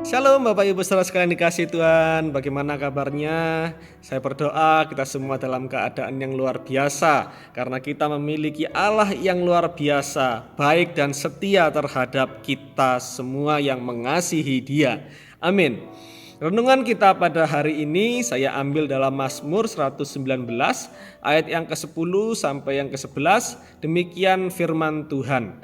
Shalom Bapak Ibu saudara sekalian dikasihi Tuhan. Bagaimana kabarnya? Saya berdoa kita semua dalam keadaan yang luar biasa, karena kita memiliki Allah yang luar biasa, baik dan setia terhadap kita semua yang mengasihi Dia. Amin. Renungan kita pada hari ini saya ambil dalam Mazmur 119 ayat yang ke-10 sampai yang ke-11. Demikian firman Tuhan.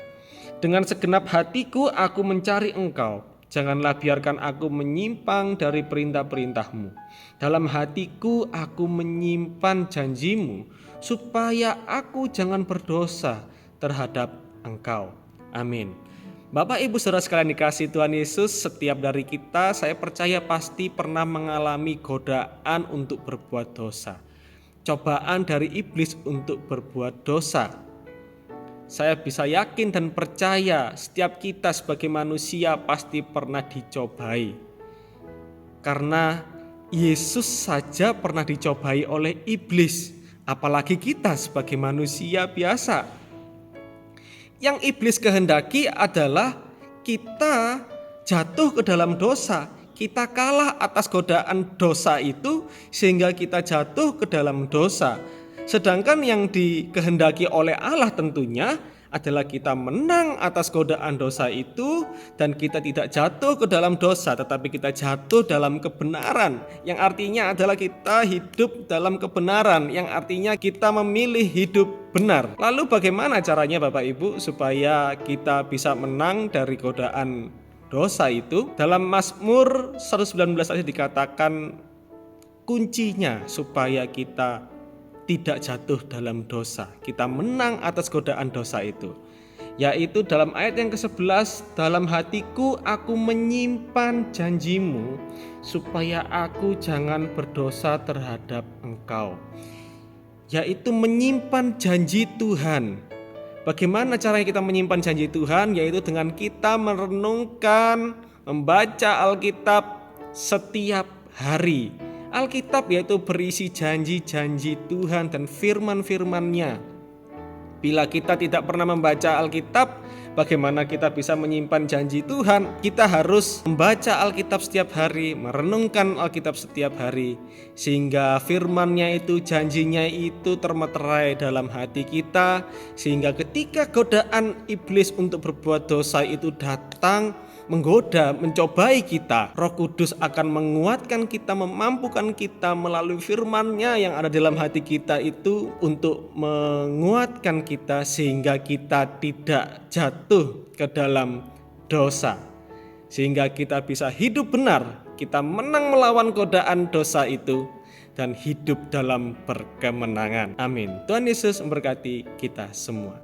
Dengan segenap hatiku aku mencari Engkau. Janganlah biarkan aku menyimpang dari perintah-perintah-Mu. Dalam hatiku aku menyimpan janji-Mu, supaya aku jangan berdosa terhadap Engkau. Amin. Bapak Ibu saudara sekalian dikasihi Tuhan Yesus, setiap dari kita saya percaya pasti pernah mengalami godaan untuk berbuat dosa. Cobaan dari iblis untuk berbuat dosa. Saya bisa yakin dan percaya setiap kita sebagai manusia pasti pernah dicobai. Karena Yesus saja pernah dicobai oleh iblis, apalagi kita sebagai manusia biasa. Yang iblis kehendaki adalah kita jatuh ke dalam dosa. Kita kalah atas godaan dosa itu sehingga kita jatuh ke dalam dosa. Sedangkan yang dikehendaki oleh Allah tentunya adalah kita menang atas godaan dosa itu dan kita tidak jatuh ke dalam dosa, tetapi kita jatuh dalam kebenaran, yang artinya adalah kita hidup dalam kebenaran, yang artinya kita memilih hidup benar. Lalu bagaimana caranya Bapak Ibu supaya kita bisa menang dari godaan dosa itu? Dalam Mazmur 119 tadi dikatakan kuncinya supaya kita tidak jatuh dalam dosa, kita menang atas godaan dosa itu, yaitu dalam ayat yang ke-11, dalam hatiku aku menyimpan janji-Mu, supaya aku jangan berdosa terhadap Engkau. Yaitu menyimpan janji Tuhan. Bagaimana caranya kita menyimpan janji Tuhan? Yaitu dengan kita merenungkan, membaca Alkitab setiap hari. Alkitab yaitu berisi janji-janji Tuhan dan firman-firman-Nya. Bila kita tidak pernah membaca Alkitab, bagaimana kita bisa menyimpan janji Tuhan? Kita harus membaca Alkitab setiap hari, merenungkan Alkitab setiap hari, sehingga firman-Nya itu, janjinya itu termeterai dalam hati kita, sehingga ketika godaan iblis untuk berbuat dosa itu datang, menggoda, mencobai kita, Roh Kudus akan menguatkan kita, memampukan kita melalui firman-Nya yang ada dalam hati kita itu untuk menguatkan kita sehingga kita tidak jatuh ke dalam dosa, sehingga kita bisa hidup benar, kita menang melawan godaan dosa itu dan hidup dalam berkemenangan. Amin. Tuhan Yesus memberkati kita semua.